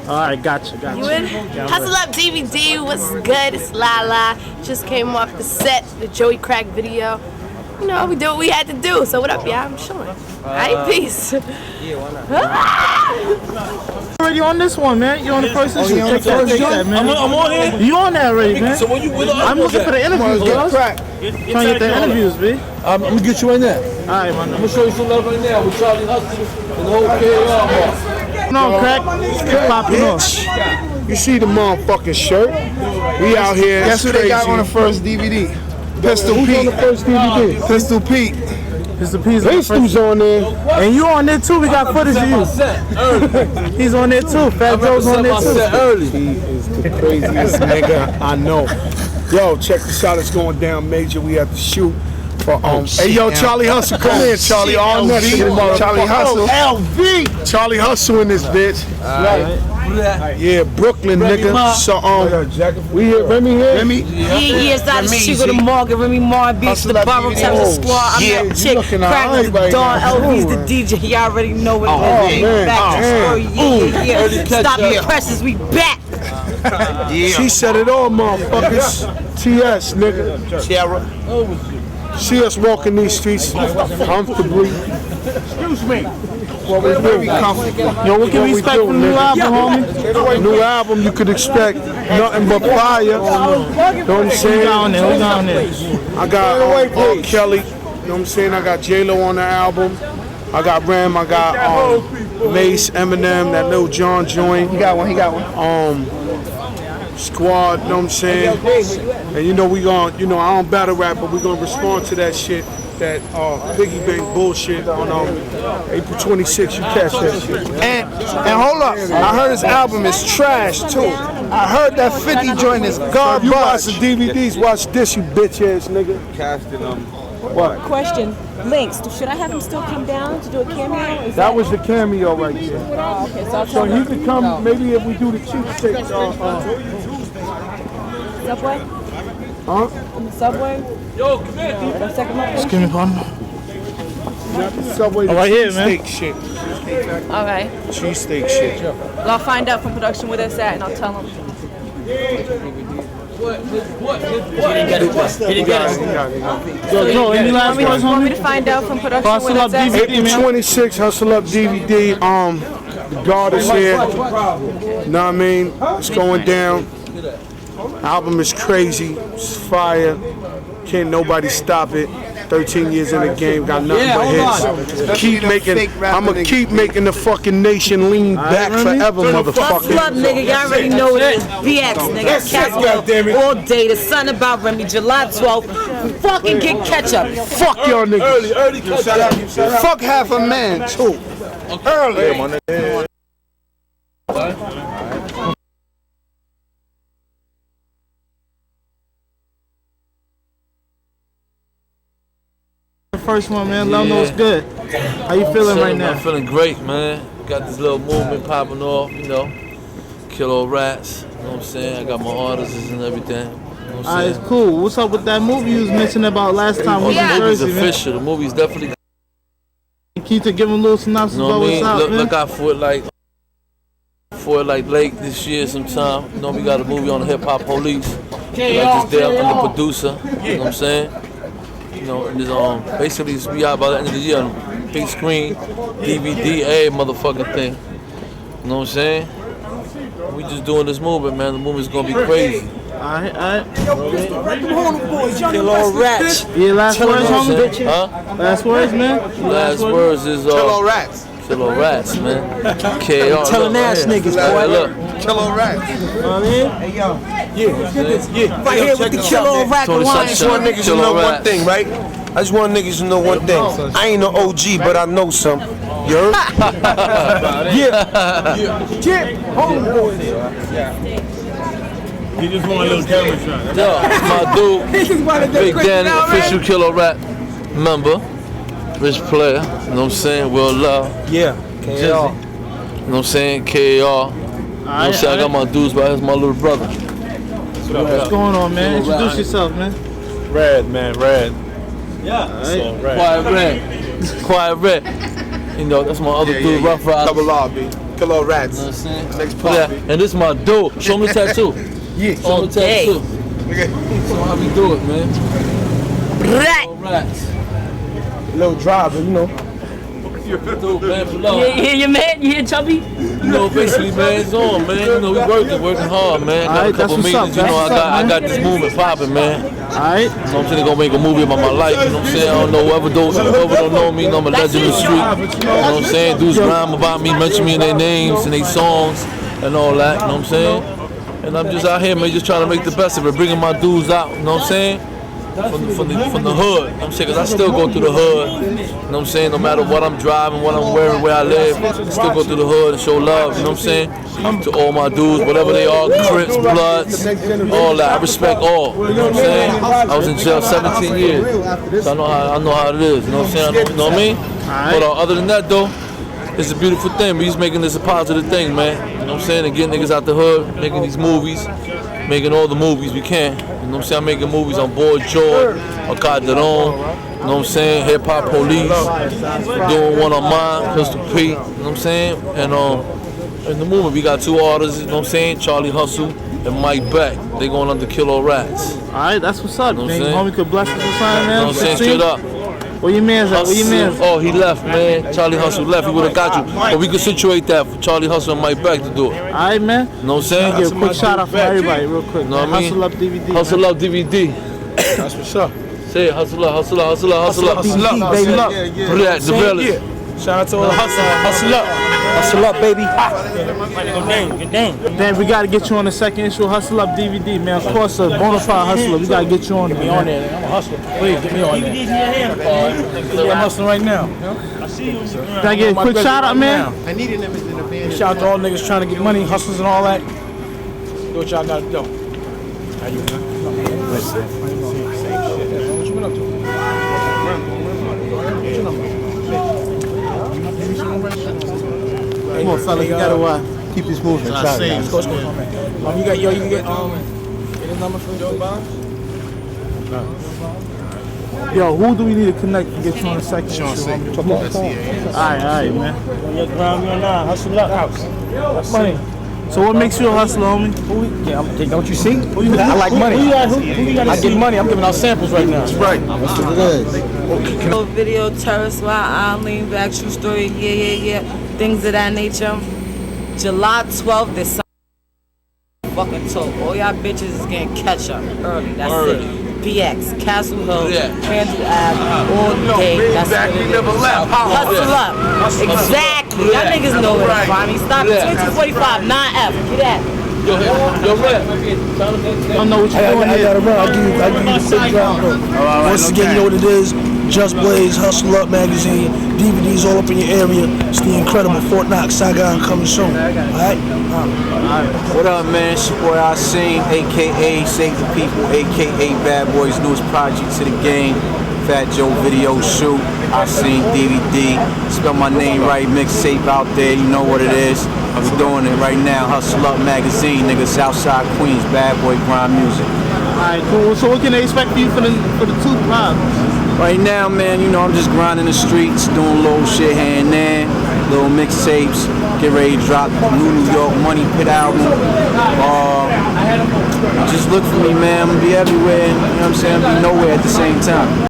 Alright, gotcha. You in? Hustle Up DVD, what's good? It's Lala. Just came off the set, the Joey Crack video. You know, we did what we had to do. So what up, y'all? I'm chilling. Alright, peace. Yeah, why not? Already on this one, man. You on the first issue. Take that, man. I'm on here. You on that already, man. So when you with I'm looking for the interviews, bro. Trying to get the interviews, B. I'm gonna get you right now. Alright, man. I'm gonna show you some love right now with Charlie Hustle and the whole KR. No, Crack. Popping off. You see the motherfucking shirt? We out here. Guess who they got on the first DVD? Pistol Who's Pete. on the first DVD? Pistol Pete. It's the piece. Pistol's on there. And you on there too. We got footage of you. He's on there too. Fat Joe's on there too. He is the craziest nigga I know. Yo, check this out. It's going down major. We have to shoot for Hey yo, Charlie Hustle, come in, Charlie. All next to the mother. Charlie Hustle. LV. Charlie Hustle in this bitch. Yeah, Brooklyn nigga. So we here. Remy here. Remy. Yeah, it's not the Chico the Morgan, Remy Mar Beach, the Borough Temple Squad. I'm that chick, Crack the Dawn, LV's the DJ. Y'all already know what it is. Back to the story, yeah. Stop the presses, we back. She said it all, motherfuckers. TS, nigga. Sierra. See us walking these streets comfortably. Excuse me. What we do? Yo, what can we expect from the new album, homie? New album, you could expect nothing but fire. You know what I'm saying? We down there. I got Kelly. You know what I'm saying? I got J-Lo on the album. I got Rem. I got Mace, Eminem, that little John joint. He got one. Squad, you know what I'm saying? And you know we gon', I don't battle rap, but we gonna respond to that shit, that Biggie Bang bullshit on April 26th. You catch that shit. And hold up, I heard his album is trash too. I heard that 50 joint is garbage. You watch the DVDs, watch this, you bitch ass nigga. What? Question, Links, should I have him still come down to do a cameo? That was the cameo right there. Oh, okay, so I'll So he could come, maybe if we do the cheapskate. Subway? Huh? In the subway? Yo, come here. The second one? Excuse me, pardon. Not the Subway, the right here, man. cheesesteak shit. Okay. Cheesesteak shit. Well, I'll find out from production where that's at and I'll tell him. He didn't get it. Yo, any last words, Want me homie? to find out from production Hustle where Up that's at? DVD, April man. 26th, Hustle Up DVD. The God is here. Know what I mean? It's going down. Album is crazy. It's fire. Can't nobody stop it. 13 years in the game, got nothing but hits. Keep making. I'ma keep making the fucking nation lean back forever, Hustle motherfucker. up, nigga. Y'all already know what it is. BX, nigga. Catch all day. The son about Remy, July 12th. Fucking get ketchup. Fuck y'all niggas. Early catch. Fuck half a man too. Early. The first one, man. Let them know it's good. How you feeling right now? I'm feeling great, man. Got this little movement popping off, Kill all rats, you know what I'm saying? I got my artists and everything. You know what I'm Alright, saying? it's cool. What's up with that movie you was mentioning about last time? The We in movie's Jersey, man. official. The movie's definitely, Keep to give him a little synopsis you know about what I what's mean? out, man. Look out for it like late this year sometime. We got a movie on the Hip Hop Police. Like this there, I'm the producer. You know what I'm saying? And this basically it's be out by the end of the year on big screen, DVD, every motherfucking thing. You know what I'm saying? We just doing this movement, man. The movement's gonna be crazy. Alright. Kill all rats. Yeah, last words, homie? Huh? Last words, man? Last words is Kill all rats. Kill all rats, man. KR. Telling ass niggas, boy. Look. Kill all rats. Hey, yo. Right here with the kill all rat line. I just want niggas to know one thing, right? I just want niggas to know one thing. I ain't no OG, but I know some. You heard? Yeah. He just want a little camera shot. Yo, my dude, Big Danny, official Killer Rap member, rich player, you know what I'm saying? Will Love. Yeah. Jizzy. You know what I'm saying? KAR. You know what I'm saying? I got my dudes, but that's my little brother. What's going on, man? Introduce yourself, man. Red, man, Red. Yeah. So, Red. Quiet Red. Quiet Red. That's my other dude, Rough Riders. Double R, B. kill all rats. You know what I'm saying? Next Look at part. that. And this is my dude. Show me the tattoo. Yeah. Show me the tattoo. So how we do it, man? Right. All rats. Little driver, you know. Dude, man, for love. Yeah, your man, you hear Chubby? You know, basically, man, it's on, man. You know, we working hard, man. Got a couple meetings. You know, I got this movement popping, man. Alright. You know what I'm saying? They're gonna make a movie about my life. You know what I'm saying? I don't know whoever don't know me. You know, I'm a legend in the street. You know what I'm saying? Dudes rhyme about me, mention me in their names and their songs and all that. You know what I'm saying? And I'm just out here, man, just trying to make the best of it, bringing my dudes out. You know what I'm saying? From the hood, you know what I'm saying? Cause I still go through the hood, you know what I'm saying? No matter what I'm driving, what I'm wearing, where I live, I still go through the hood and show love, you know what I'm saying? To all my dudes, whatever they are, Crips, Bloods, all that. I respect all, you know what I'm saying? I was in jail 17 years, so I know how it is, you know what I'm saying? You know what I mean? But other than that though, it's a beautiful thing. He's making this a positive thing, man. You know what I'm saying? And getting niggas out the hood, making these movies, making all the movies we can. You know what I'm saying? I'm making movies on Board George, on Calderon, you know what I'm saying? Hip Hop Police, doing one on mine, Pistol P, you know what I'm saying? And in the movie we got two artists, you know what I'm saying? Charlie Hustle and Mike Beck. They going under Kilo Rats. Alright, that's what's up. You know what I'm Man, saying? homie could bless us with something, man. You know what I'm saying? Straight up. Where your man's at? Where your man's at? Oh, he left, man. Charlie Hustle left. He would have got you. But we could situate that for Charlie Hustle and Mike Beck to do it. Alright, man. You know what I'm saying? Give a quick shout out for everybody, real quick. You know what I mean? Hustle Up DVD. Hustle Up DVD. That's what's up. Say it, hustle up, hustle up, hustle up, hustle up. Hustle up, baby. Put that, the village. Shout out to all the hustle up. Hustle up, baby. Man, we gotta get you on the second issue of Hustle Up DVD, man. Of course, a bona fide hustler. We gotta get you on there. On there, I'm a hustler. Please get me on there. I'm hustling right now. Can I get a quick shout out, man? I need an image in the van. Shout out to all niggas trying to get money, hustlers and all that. Do what y'all gotta do. How you Come on, fella, you gotta keep this moving. You got you can get his number from Joe Bond? Yo, who do we need to connect to get you on the second issue? Alright, man. Hustle up house. Money. So what makes you a hustler, homie? Don't you see? I like money. I get money. I'm giving out samples right now. That's right. That's what it is. Video, Terrace, Wild, I lean back, true story, yeah. Things of that nature. July 12th, this fucking talk. All y'all bitches is getting catch up early. That's it. BX, Castle Hill, Crandall Ave, all day. That's what it is. Hustle up. Exactly. Y'all niggas know where to find me. Stop at 2245, 9F. Get that. Yo, Red. I don't know what you're doing I here. gotta run. I'll give you a quick drop. Once again, you know what it is. Just Blaze, Hustle Up magazine, DVDs all up in your area. It's the incredible Fort Knox Saigon coming soon. Alright? What up, man? It's your boy I Seen, aka Save the People, aka Bad Boys' newest project to the game. Fat Joe video shoot. I Seen DVD. Spell my name right, mixtape out there. You know what it is. I'm doing it right now. Hustle Up magazine, nigga. Southside Queens, Bad Boy Grind Music. Alright, cool. So what can they expect for you for the two projects? Right now, man, you know, I'm just grinding the streets, doing little shit here and there, little mixtapes, get ready to drop the New York Money Pit album. Just look for me, man. I'm gonna be everywhere, and, you know what I'm saying? I'll be nowhere at the same time.